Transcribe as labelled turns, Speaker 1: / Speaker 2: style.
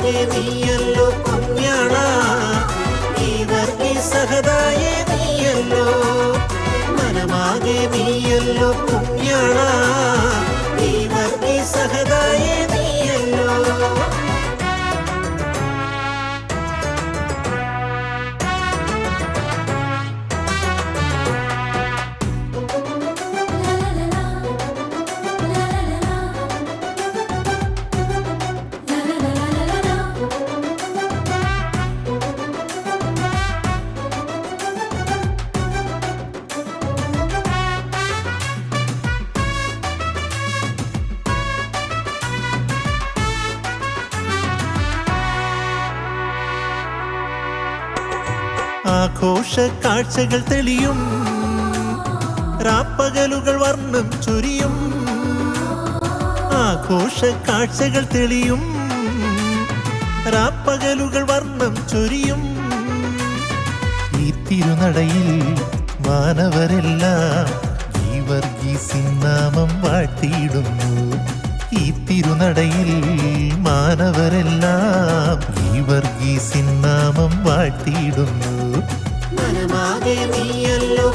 Speaker 1: മനമാകെ നീയല്ലോ പുണ്യാള, ഈ വർഗീസഹതായേ നീയല്ലോ. മനമാകെ നീയല്ലോ പുണ്യാള, ഈ വർഗീസഹതായേ നീയല്ലോ. ആഘോഷ കാഴ്ചകൾ തെളിയും, രാപ്പകലുകൾ വർണ്ണം ചൊരിയും. ആഘോഷ കാഴ്ചകൾ തെളിയും, രാപ്പകലുകൾ വർണ്ണം ചൊരിയും. ഈ തിരുനടയിൽ മാനവരെല്ലാം ഈ വർഗീസിൻ നാമം വാഴ്ത്തിയിടുന്നു. ഈ തിരുനടയിൽ മാനവരെല്ലാം ഈ വർഗീസിൻ നാമം വാഴ്ത്തിയിടുന്നു. മനമാകെ നീയല്ലോ